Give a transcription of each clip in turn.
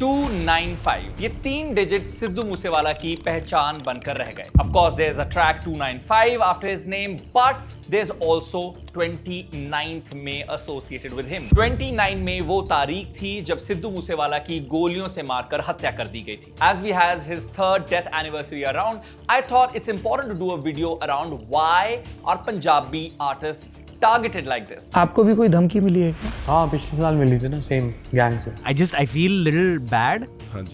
295 ये 3 डिजिट सिद्धू मूसेवाला की पहचान बनकर रह गए। Of course there is a track 295 after his name, but there's also 29th May associated with him। 29 May वो तारीख थी जब सिद्धू मूसेवाला की गोलियों से मारकर हत्या कर दी गई थी। As we has his 3rd death anniversary around, I thought it's important to do a video around why our Punjabi artists targeted like this। आपको भी कोई धमकी मिली है क्या? हाँ, पिछले साल मिली थी ना, सेम गैंग से। I feel little bad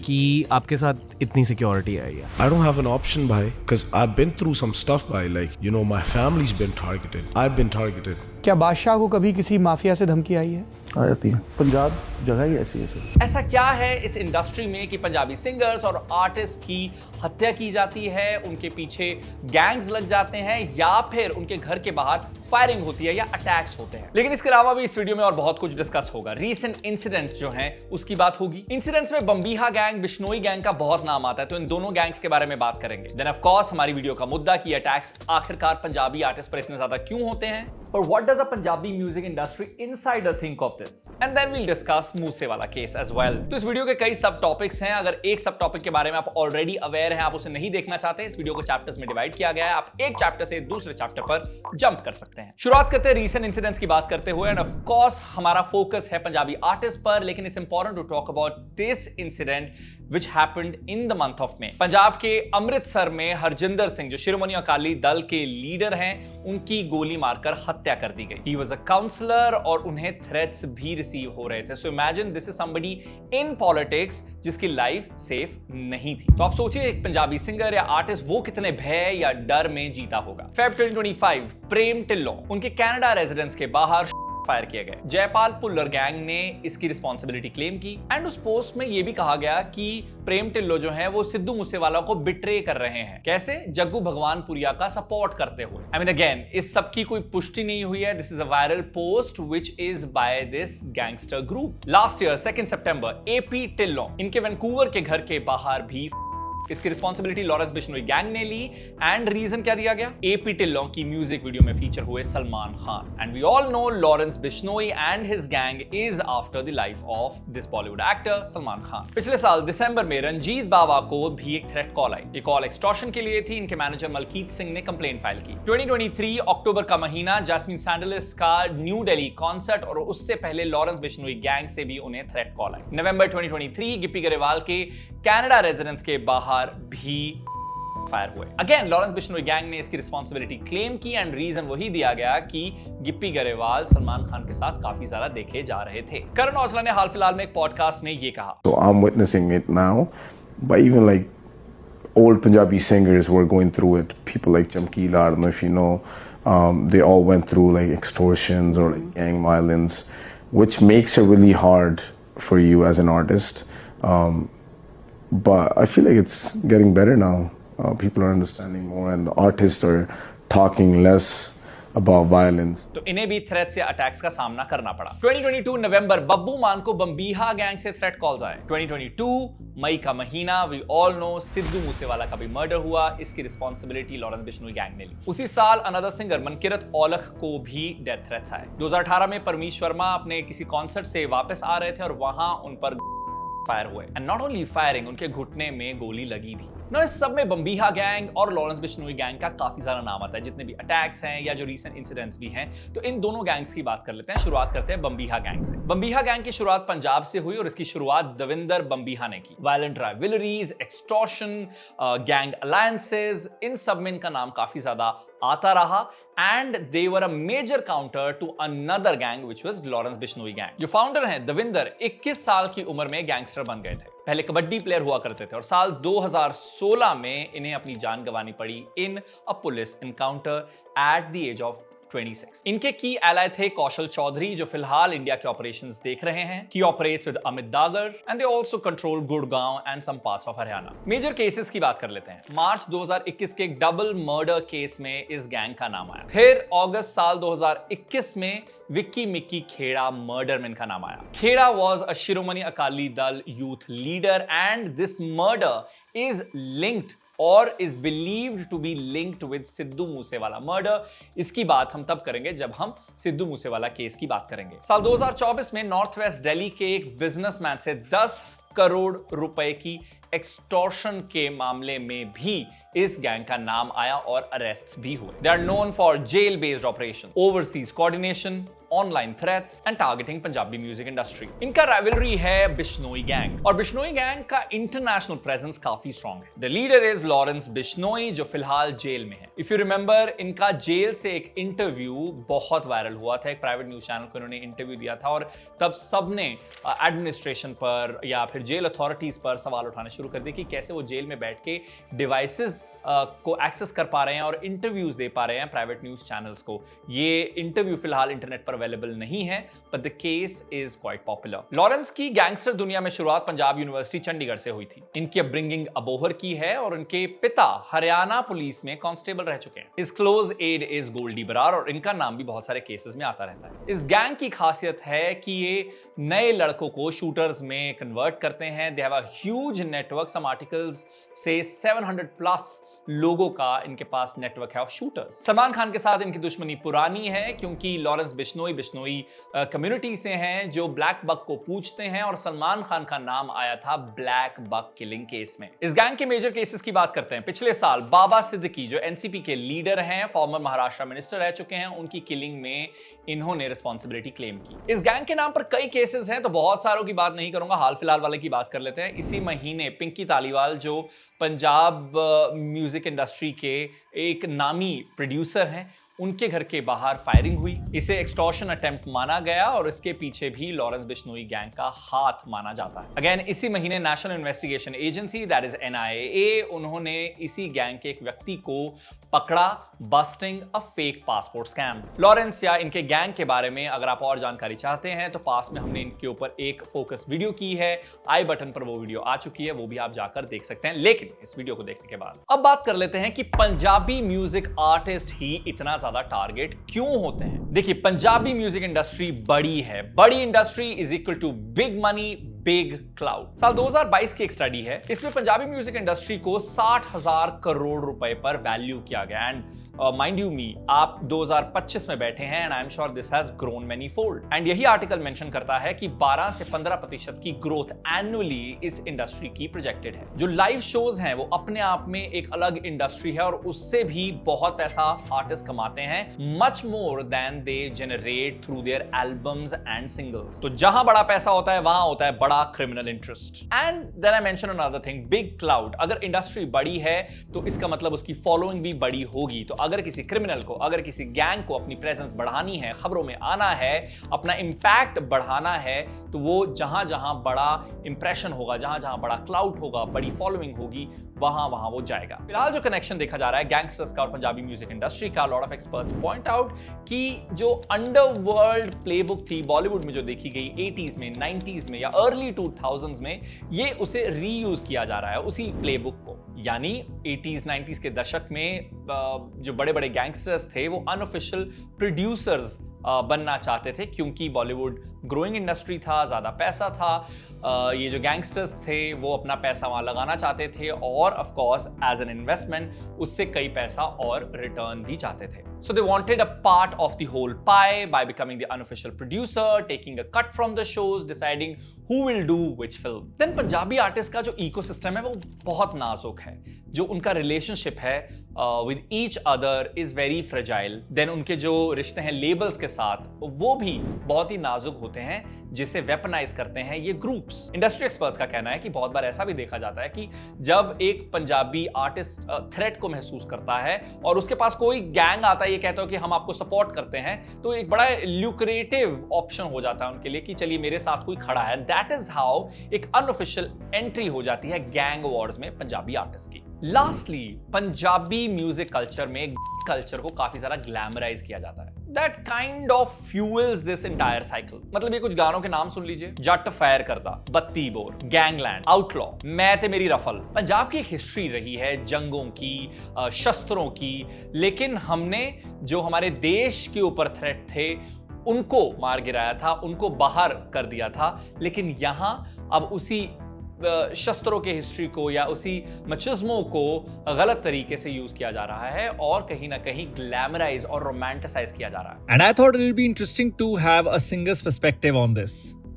कि आपके साथ इतनी सिक्योरिटी है ये। I don't have an option, bhai, because I've been through some stuff, bhai. Like, you know, my family's been targeted. I've been targeted. क्या बादशाह को कभी किसी माफिया से धमकी आई है? आ जाती है। पंजाब जगह ही ऐसी है। ऐसा क्या है इस इंडस्ट्री में कि पंजाबी सिंगर्स और आर्टिस्ट की हत्या की जाती है, उनके पीछे गैंग्स लग जाते हैं, या फिर उनके घर के बाहर फायरिंग होती है या अटैक्स होते हैं। लेकिन इसके अलावा भी इस वीडियो में और बहुत कुछ डिस्कस होगा। रीसेंट इंसिडेंट्स जो हैं उसकी बात होगी। इंसिडेंट्स में बम्बीहा गैंग, बिश्नोई गैंग का बहुत नाम आता है, तो इन दोनों गैंग्स के बारे में बात करेंगे। देन ऑफ कोर्स हमारी वीडियो का मुद्दा कि अटैक्स आखिरकार पंजाबी आर्टिस्ट पर इतने ज्यादा क्यों होते हैं, और what does a Punjabi music industry insider think of this, and then we'll discuss Moosewala case as well. तो इस वीडियो के कई सब टॉपिक्स हैं। अगर एक सब टॉपिक के बारे में आप ऑलरेडी अवेयर हैं, आप उसे नहीं देखना चाहते, इस वीडियो को चैप्टर्स में डिवाइड किया गया है, आप एक चैप्टर से दूसरे चैप्टर पर जंप कर सकते हैं। शुरुआत करते हैं रीसेंट इंसिडेंट्स की बात करते हुए, एंड ऑफ कोर्स हमारा फोकस है पंजाबी आर्टिस्ट पर, लेकिन it's important to talk about this incident which happened in the month of May। Punjab के अमृतसर में हरजिंदर सिंह, जो शिरोमणि अकाली दल के लीडर हैं, उनकी गोली मारकर हत्या कर दी गई। He was a counselor और उन्हें थ्रेट्स भी रिसीव हो रहे थे। So imagine this is somebody in politics जिसकी लाइफ सेफ नहीं थी। तो आप सोचिए एक पंजाबी सिंगर या आर्टिस्ट वो कितने भय या डर में जीता होगा। Feb 2025 प्रेम टिल्लो उनके कनाडा रेजिडेंस के बाहर फायर किए गए। जयपाल पुल्लर गैंग ने इसकी रिस्पॉन्सिबिलिटी क्लेम की, एंड उस पोस्ट में यह भी कहा गया कि प्रेम टिल्लो जो है वो सिद्धू मूसेवाला को बिट्रे कर रहे हैं। कैसे? जग्गू भगवानपुरिया का सपोर्ट करते हुए। आई मीन अगेन इस सब की कोई पुष्टि नहीं हुई है। This is a viral post which is by this gangster group. Last year 2 सितंबर एपी टिल्लो इनके वैंकूवर के घर के बाहर भी इसकी रिस्पॉन्सिबिलिटी लॉरेंस बिश्नोई गैंग ने ली, एंड रीजन क्या दिया गया? एपी टिल्लो की म्यूजिक वीडियो में फीचर हुए Salman Khan. And we all know Lawrence Bishnoi and his gang is after the life of this Bollywood actor Salman Khan. पिछले साल दिसंबर में रंजीत बावा को भी एक थ्रेट कॉल आई। ये कॉल एक्सटॉर्शन के लिए थी। इनके मैनेजर मलकीत सिंह ने कंप्लेंट फाइल की। 2023 अक्टूबर का महीना, जैस्मीन सैंडलिस का न्यू दिल्ली कॉन्सर्ट, और उससे पहले लॉरेंस बिश्नोई गैंग से भी उन्हें थ्रेट कॉल आई। नवंबर 2023 गिप्पी गरेवाल के कनाडा रेजिडेंस के बाहर भी फायर हुए। अगेन लॉरेंस बिश्नोई गैंग ने इसकी रिस्पॉन्सिबिलिटी क्लेम की, एंड रीजन वही दिया गया कि गिप्पी गरेवाल सलमान खान के साथ काफी ज्यादा देखे जा रहे थे। करण औजला ने हाल फिलहाल में एक पॉडकास्ट में ये कहा, So I'm witnessing it now, but even like old Punjabi singers were going through it. People like Chamkila, I don't know if you know, they all went through like extortions or like gang violence, which makes it really hard for you as an artist. But I feel like it's getting better now. People are understanding more, and the artists are talking less about violence. तो इन्हें भी threats या attacks का सामना करना पड़ा। 2022 नवंबर बब्बू मान को Bambiha gang से थ्रेट कॉल्स आए। 2022 मई का महीना, we all know Sidhu Moosewala का भी मर्डर हुआ। इसकी रिस्पॉन्सिबिलिटी लॉरेंस बिश्नोई गैंग ने ली। उसी साल अनदर सिंगर मनकिरत औलख को भी डेथ थ्रेट्स आए। 2018 में परमीश वर्मा अपने किसी कॉन्सर्ट से वापस आ रहे थे और वहां उन पर फायर हुए, एंड नॉट ओनली फायरिंग, उनके घुटने में गोली लगी भी। ना इस सब में बम्बीहा गैंग और लॉरेंस बिश्नोई गैंग का काफी सारा नाम आता है। जितने भी अटैक्स हैं या जो रीसेंट इंसिडेंट्स भी हैं, तो इन दोनों गैंग्स की बात कर लेते हैं। शुरुआत करते हैं बम्बीहा गैंग से। बम्बीहा गैंग की शुरुआत पंजाब से हुई, और इसकी शुरुआत दविंदर बम्बीहा ने की। Violent rivalries, extortion, gang alliances, इन सब में इनका नाम काफी ज्यादा आता रहा, and they were a major counter to another gang which was Lawrence Bishnoi gang. जो फाउंडर हैं दविंदर 21 साल की उम्र में गैंगस्टर बन गए थे। पहले कबड्डी प्लेयर हुआ करते थे, और साल 2016 में इन्हें अपनी जान गंवानी पड़ी in a police encounter at the age of 26। इनके की एलाय थे कौशल चौधरी, जो फिलहाल इंडिया के ऑपरेशंस देख रहे हैं। He operates with Amit Dagar, and they also control Gurgaon and some parts of Haryana. Major cases की बात कर लेते हैं। मार्च 2021 के एक डबल मर्डर केस में इस गैंग का नाम आया। फिर अगस्त साल 2021 में विक्की मिक्की खेड़ा मर्डर में इनका नाम आया। Kheda was a Shiromani Akali Dal youth leader, and this murder is linked or is believed to be linked with Sidhu Moosewala murder. इसकी बात हम तब करेंगे जब हम सिद्धू मूसेवाला केस की बात करेंगे। साल 2024 में नॉर्थ वेस्ट दिल्ली के एक बिजनेसमैन से 10 करोड़ रुपए की एक्सटॉर्शन के मामले में भी इस गैंग का नाम आया और अरेस्ट भी हुए। They are known for jail based operation, overseas coordination, online threats and targeting Punjabi music industry. इनका राइवलरी है बिश्नोई गैंग और बिश्नोई गैंग का इंटरनेशनल प्रेजेंस काफी स्ट्रॉन्ग है। The leader is Lawrence Bishnoi जो फिलहाल जेल में है। इफ यू रिमेंबर, इनका जेल से एक इंटरव्यू बहुत वायरल हुआ था। एक प्राइवेट न्यूज चैनल को इन्होंने इंटरव्यू दिया था और तब सबने एडमिनिस्ट्रेशन पर या फिर जेल अथॉरिटीज पर सवाल उठाने शुरू कर दिए कि कैसे वो जेल में बैठ के डिवाइसेस को एक्सेस कर पा रहे हैं और इंटरव्यूज दे पा रहे हैं प्राइवेट न्यूज चैनल्स को। ये इंटरव्यू फिलहाल इंटरनेट पर अवेलेबल नहीं है, but the case is quite popular. Lawrence की गैंगस्टर दुनिया में शुरुआत पंजाब यूनिवर्सिटी चंडीगढ़ से हुई थी। इनकी अपब्रिंगिंग अबोहर की है और उनके पिता हरियाणा पुलिस में कांस्टेबल रह चुके हैं। इस close aide is Goldy Brar और इनका नाम भी बहुत सारे केसेस में आता रहता है। इस गैंग की खासियत है कि ये नए लड़कों को शूटर्स में कन्वर्ट करते हैं। They have a huge network. Some articles से 700 प्लस लोगों का इनके पास नेटवर्क है ऑफ शूटर्स। सलमान खान के साथ इनकी दुश्मनी पुरानी है क्योंकि लॉरेंस बिश्नोई कम्युनिटी से हैं जो ब्लैक बक को पूछते हैं और सलमान खान का नाम आया था ब्लैक बक किलिंग केस में। इस गैंग के मेजर केसेस की बात करते हैं। पिछले साल बाबा सिद्दीकी जो एनसीपी के लीडर हैं, फॉर्मर महाराष्ट्र मिनिस्टर रह चुके हैं, उनकी किलिंग में इन्होंने रिस्पॉन्सिबिलिटी क्लेम की। इस गैंग के नाम पर कई केसेस हैं तो बहुत सारों की बात नहीं करूंगा, हाल फिलहाल वाले की बात कर लेते हैं। इसी महीने पिंकी तालीवाल जो पंजाब म्यूजिक इंडस्ट्री के एक नामी प्रोड्यूसर हैं, उनके घर के बाहर फायरिंग हुई। इसे एक्सटॉर्शन अटेम्प्ट माना गया और इसके पीछे भी लॉरेंस बिश्नोई गैंग का हाथ माना जाता है। अगेन इसी महीने national investigation agency that is NIA उन्होंने इसी गैंग के एक व्यक्ति को पकड़ा busting a fake passport scam. Lawrence या इनके गैंग के बारे में अगर आप और जानकारी चाहते हैं तो पास में हमने इनके ऊपर एक फोकस वीडियो की है, आई बटन पर वो वीडियो आ चुकी है, वो भी आप जाकर देख सकते हैं। लेकिन इस वीडियो को देखने के बाद अब बात कर लेते हैं कि पंजाबी म्यूजिक आर्टिस्ट ही इतना ज्यादा टारगेट क्यों होते हैं। देखिए, पंजाबी म्यूजिक इंडस्ट्री बड़ी है। बड़ी industry is equal to big money big clout. साल 2022 की एक स्टडी है, इसमें पंजाबी म्यूजिक इंडस्ट्री को 60,000 करोड़ रुपए पर वैल्यू किया गया। एंड माइंड यू मी, आप 2025 में बैठे हैं and I am sure this has grown many fold. And यही आर्टिकल मेंशन करता है कि 12 से 15% की ग्रोथ एनुअली इस इंडस्ट्री की प्रोजेक्टेड है। जो लाइव शोज हैं वो अपने आप में एक अलग इंडस्ट्री है और उससे भी बहुत पैसा आर्टिस्ट कमाते हैं, much more than they generate through their albums and singles. तो जहां बड़ा पैसा होता है वहां होता है बड़ा criminal interest. And then I mention another thing, big clout. अगर इंडस्ट्री बड़ी है तो इसका मतलब उसकी फॉलोइंग भी बड़ी होगी। तो अगर किसी क्रिमिनल को, अगर किसी गैंग को अपनी प्रेजेंस बढ़ानी है, खबरों में आना है, अपना इंपैक्ट बढ़ाना है, तो वो जहां जहां बड़ा इंप्रेशन होगा, जहां जहां बड़ा क्लाउड होगा, बड़ी फॉलोइंग होगी, वहां वहां वो जाएगा। फिलहाल जो कनेक्शन देखा जा रहा है गैंगस्टर्स का और पंजाबी म्यूजिक इंडस्ट्री का, lot of experts point out कि जो अंडरवर्ल्ड प्लेबुक थी बॉलीवुड में जो देखी गई 80s में, 90s में या अर्ली 2000s में, ये उसे रीयूज किया जा रहा है उसी प्लेबुक को। यानी 80s 90s के दशक में जो बड़े बड़े गैंगस्टर्स थे वो अनऑफिशियल प्रोड्यूसर्स बनना चाहते थे क्योंकि बॉलीवुड ग्रोइंग इंडस्ट्री था, ज्यादा पैसा था। ये जो गैंगस्टर्स थे वो अपना पैसा वहां लगाना चाहते थे और of course as an investment उससे कई पैसा और रिटर्न भी चाहते थे। So they wanted a part of the whole pie by becoming the unofficial producer, taking a cut from the shows, deciding who will do which film. Then Punjabi artist का जो ecosystem है वो बहुत नाजुक है। जो उनका रिलेशनशिप है with each other is very fragile. Then उनके जो रिश्ते हैं लेबल्स के साथ वो भी बहुत ही नाजुक होते हैं, जिसे वेपनाइज करते हैं ये ग्रुप्स। इंडस्ट्री एक्सपर्ट्स का कहना है कि बहुत बार ऐसा भी देखा जाता है कि जब एक पंजाबी आर्टिस्ट थ्रेट को महसूस करता है और उसके पास कोई गैंग आता है, ये कहता है कि हम आपको सपोर्ट करते हैं, तो एक बड़ा ल्यूक्रेटिव ऑप्शन हो जाता है उनके लिए कि चलिए मेरे साथ कोई खड़ा है। दैट इज हाउ एक अनऑफिशियल एंट्री हो जाती है गैंग वॉर्स में पंजाबी आर्टिस्ट की। लास्टली, पंजाबी म्यूजिक कल्चर में कल्चर को काफी सारा ग्लैमराइज किया जाता है। That kind of fuels this entire cycle. मतलब ये कुछ गानों के नाम सुन लीजिए, जट फायर करदा, बत्ती बोर, गैंगलैंड, आउटलॉ, मैं ते मेरी रफल। पंजाब की एक हिस्ट्री रही है जंगों की, शस्त्रों की, लेकिन हमने जो हमारे देश के ऊपर थ्रेट थे उनको मार गिराया था, उनको बाहर कर दिया था। लेकिन यहां अब उसी शस्त्रों के हिस्ट्री को या उसी मचिज्मों को गलत तरीके से यूज किया जा रहा है और कहीं ना कहीं ग्लैमराइज और रोमांटिसाइज किया जा रहा है। And I thought it will be interesting to have a singer's perspective on this.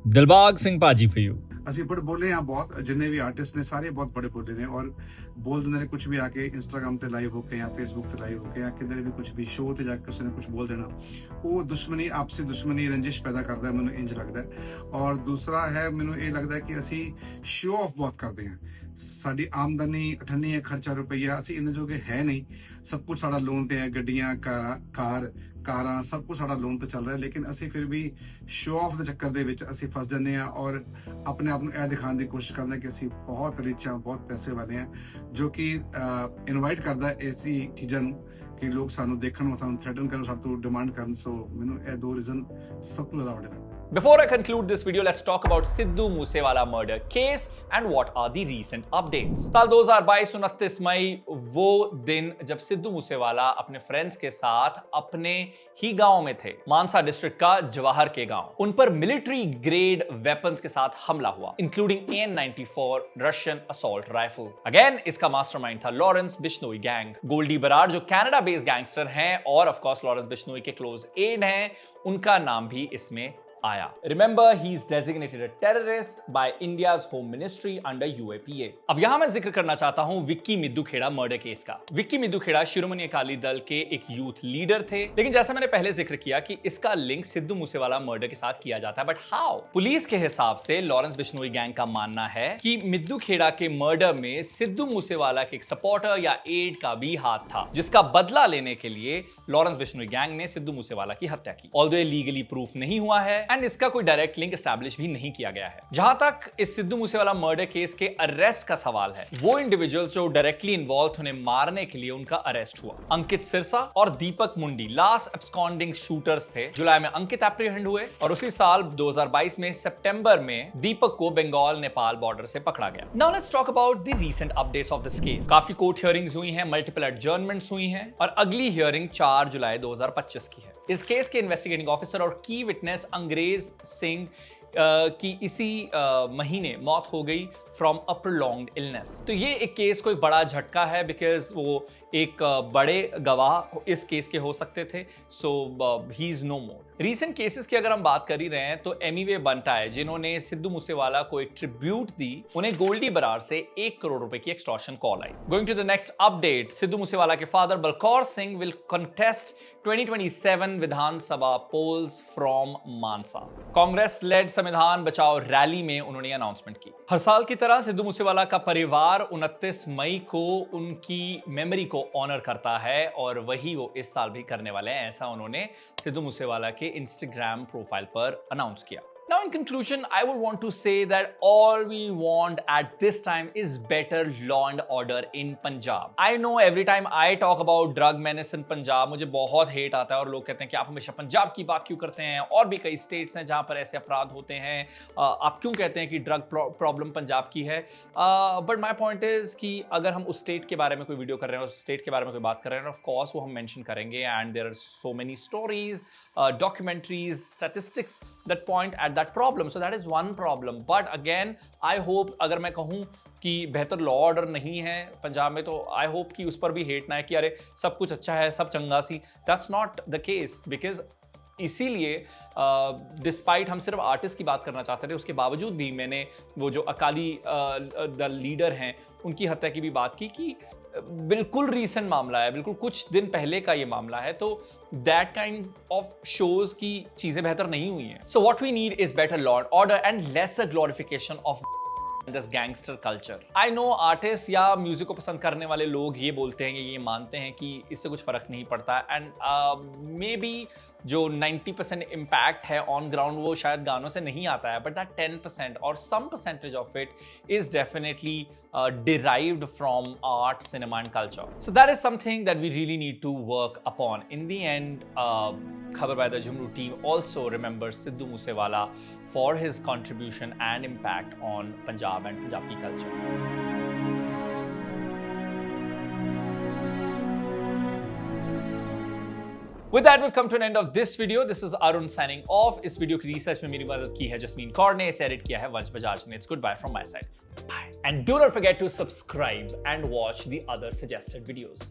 Dilbag Singh Paji for you. ਅਸੀਂ ਬੜੇ ਬੋਲੇ ਆ ਬਹੁਤ, ਜਿੰਨੇ ਵੀ ਆਰਟਿਸਟ ਨੇ ਸਾਰੇ ਬਹੁਤ ਬੜੇ ਬੋਲੇ ਨੇ ਔਰ ਬੋਲ ਦਿੰਦੇ ਨੇ ਕੁਝ ਵੀ ਆ ਕੇ ਇੰਸਟਾਗ੍ਰਾਮ ਤੇ ਲਾਈਵ ਹੋ ਕੇ ਜਾਂ ਫੇਸਬੁੱਕ ਤੇ ਲਾਈਵ ਹੋ ਕੇ ਜਾਂ ਕਿਧਰੇ ਵੀ ਕੁਝ ਵੀ ਸ਼ੋਅ ਤੇ ਜਾ ਕੇ ਕਿਸੇ ਨੇ ਕੁਝ ਬੋਲ ਦੇਣਾ, ਉਹ ਦੁਸ਼ਮਣੀ, ਆਪਸੀ ਦੁਸ਼ਮਣੀ, ਰੰਜਿਸ਼ ਪੈਦਾ ਕਰਦਾ ਹੈ, ਮੈਨੂੰ ਇੰਜ ਲੱਗਦਾ ਹੈ। ਔਰ ਦੂਸਰਾ ਹੈ, ਮੈਨੂੰ ਇਹ ਲੱਗਦਾ ਹੈ ਕਿ ਅਸੀਂ ਸ਼ੋਅ ਆਫ ਬਹੁਤ ਕਰਦੇ ਹਾਂ। ਸਾਡੀ ਆਮਦਨੀ 98 ਖਰਚਾ ਰੁਪਈਆ, ਅਸੀਂ ਇੰਨੇ ਜੋਗੇ ਹੈ ਨਹੀਂ। ਸਭ ਕੁਝ ਸਾਡਾ ਲੋਨ ਤੇ ਹੈ, ਗੱਡੀਆਂ, ਕਾਰਾਂ, ਸਭ ਕੁਝ ਸਾਡਾ ਲੋਨ ਤੇ ਚੱਲ ਰਿਹਾ, ਲੇਕਿਨ ਅਸੀਂ ਫਿਰ ਵੀ ਸ਼ੋਅ ਆਫ ਦੇ ਚੱਕਰ ਦੇ ਵਿੱਚ ਅਸੀਂ ਫਸ ਜਾਂਦੇ ਹਾਂ ਔਰ ਆਪਣੇ ਆਪ ਨੂੰ ਇਹ ਦਿਖਾਉਣ ਦੀ ਕੋਸ਼ਿਸ਼ ਕਰਦੇ ਹਾਂ ਕਿ ਅਸੀਂ ਬਹੁਤ ਰਿਚ ਹਾਂ, ਬਹੁਤ ਪੈਸੇ ਵਾਲੇ ਹਾਂ, ਜੋ ਕਿ ਇਨਵਾਈਟ ਕਰਦਾ ਐਸੀ ਚੀਜ਼ਾਂ ਨੂੰ ਕਿ ਲੋਕ ਸਾਨੂੰ ਦੇਖਣ, ਸਾਨੂੰ ਥ੍ਰੈਟਨ ਕਰਨ, ਸਾਡੇ ਤੋਂ ਡਿਮਾਂਡ ਕਰਨ। ਸੋ ਮੈਨੂੰ ਇਹ ਦੋ ਰੀਜ਼ਨ ਸਭ ਤੋਂ ਜ਼ਿਆਦਾ ਵੱਡੇ ਲੱਗਦੇ। Before I conclude this video, let's talk about Sidhu Moosewala murder case and what are the recent updates. साल 2022 29 मई वो दिन जब सिद्धू मूसेवाला अपने फ्रेंड्स के साथ अपने ही गांव में थे, मानसा डिस्ट्रिक्ट का जवाहर के गांव। उन पर मिलिट्री ग्रेड वेपन्स के साथ हमला हुआ, including AN-94 Russian assault rifle. Again इसका मास्टरमाइंड था लॉरेंस बिश्नोई गैंग। गोल्डी बराड़ जो कनाडा बेस्ड गैंगस्टर हैं और ऑफ कोर्स लॉरेंस बिश्नोई के क्लोज एड हैं, उनका नाम भी इसमें आया। Remember, he is designated a terrorist by India's Home Ministry under UAPA। अब यहां मैं जिक्र करना चाहता हूं विक्की मिद्दू खेड़ा मर्डर केस का। विक्की मिद्दू खेड़ा शिरोमणि अकाली दल के एक यूथ लीडर थे, लेकिन जैसा मैंने पहले जिक्र किया कि इसका लिंक सिद्धू मूसेवाला मर्डर के साथ किया जाता है। But how? पुलिस के हिसाब से लॉरेंस बिश्नोई गैंग का मानना है कि मिद्दू खेड़ा के मर्डर में सिद्धू मूसेवाला के एक सपोर्टर या एड का भी हाथ था, जिसका बदला लेने के लिए लॉरेंस बिश्नोई गैंग ने सिद्धू मूसेवाला की हत्या की। ऑल्दो लीगली प्रूफ नहीं हुआ है एंड इसका कोई डायरेक्ट लिंक एस्टैब्लिश भी नहीं किया गया है। जहां तक इस सिद्धू मूसेवाला मर्डर केस के अरेस्ट का सवाल है, वो इंडिविजुअल जो डायरेक्टली इन्वॉल्व उन्हें मारने के लिए उनका अरेस्ट हुआ। अंकित सिरसा और दीपक मुंडी लास्ट एब्सकॉन्डिंग शूटर्स थे। जुलाई में अंकित एप्रीहेंड हुए और उसी साल 2022 में सितंबर में दीपक को बंगाल नेपाल बॉर्डर से पकड़ा गया। Now let's talk about the recent updates of this case. काफी कोर्ट हियरिंग्स हुई हैं, मल्टीपल एडजर्नमेंट्स हुई हैं और अगली हियरिंग 4 जुलाई 2025 की है। इस केस के इन्वेस्टिगेटिंग ऑफिसर और की विटनेस अंग्रेज सिंह की इसी महीने मौत हो गई फ्रॉम अ प्रोलॉन्ग्ड इलनेस। तो ये एक केस को एक बड़ा झटका है, बिकॉज वो एक बड़े गवाह इस केस के हो सकते थे। So he is no more. Recent cases की अगर हम बात कर ही रहे हैं तो एमीवे बंटा है, जिन्होंने सिद्धू मूसेवाला को एक ट्रिब्यूट दी, उन्हें गोल्डी बराड़ से 1 करोड़ रुपए की एक्सटॉर्शन कॉल आई। Going to the next update, Sidhu Moosewala के father Balkaur Singh will contest 2027 Vidhan Sabha polls from Mansa. Congress led Samvidhan Bachao rally में उन्होंने अनाउंसमेंट की। हर साल की तरह सिद्धू मूसेवाला का परिवार 29 मई को उनकी मेमोरी को ऑनर करता है और वही वो इस साल भी करने वाले हैं, ऐसा उन्होंने सिद्धू मूसेवाला के इंस्टाग्राम प्रोफाइल पर अनाउंस किया। Now in conclusion, I would want to say that all we want at this time is better law and order in Punjab. I know every time I talk about drug menace in Punjab, मुझे बहुत hate आता है और लोग कहते हैं कि आप हमेशा पंजाब की बात क्यों करते हैं, और भी कई स्टेट्स हैं जहाँ पर ऐसे अपराध होते हैं, आप क्यों कहते हैं कि ड्रग प्रॉब्लम पंजाब की है। बट माई पॉइंट इज़ कि अगर हम उस स्टेट के बारे में कोई वीडियो कर रहे हैं, उस स्टेट के बारे में कोई बात कर रहे हैं, ऑफ कोर्स वो हम मेंशन करेंगे, and there are so many stories, documentaries, statistics that point at that problem. So that is one problem. But again, I hope, अगर मैं कहूँ कि बेहतर लॉ ऑर्डर नहीं है पंजाब में, तो आई होप कि उस पर भी हेट ना है कि अरे सब कुछ अच्छा है, सब चंगा सी। That's not the case, because इसीलिए डिस्पाइट हम सिर्फ आर्टिस्ट की बात करना चाहते थे, उसके बावजूद भी मैंने वो जो अकाली दल लीडर हैं उनकी हत्या की भी बात की कि बिल्कुल रीसेंट मामला है, बिल्कुल कुछ दिन पहले का ये मामला है। तो दैट काइंड ऑफ शोज की चीजें बेहतर नहीं हुई हैं। So what we need is better law and order and lesser glorification of this gangster culture. I know artist या म्यूजिक को पसंद करने वाले लोग ये बोलते हैं, ये मानते हैं कि इससे कुछ फर्क नहीं पड़ता, एंड मे बी जो 90% इम्पैक्ट है ऑन ग्राउंड वो शायद गानों से नहीं आता है, बट दैट 10% और some percentage of it is definitely derived from art, cinema and culture. So that is something that we really need to work upon. In the end, Khabar by the Jhumru team also remembers Sidhu Moosewala for his contribution and impact on Punjab and Punjabi culture. With that, we've come to an end of this video. This is Arun signing off. इस video की research में मेरी मदद की है jasmine Kaur ने, इसे edit किया है वंश बजाज ने। It's goodbye from my side. Bye. And do not forget to subscribe and watch the other suggested videos.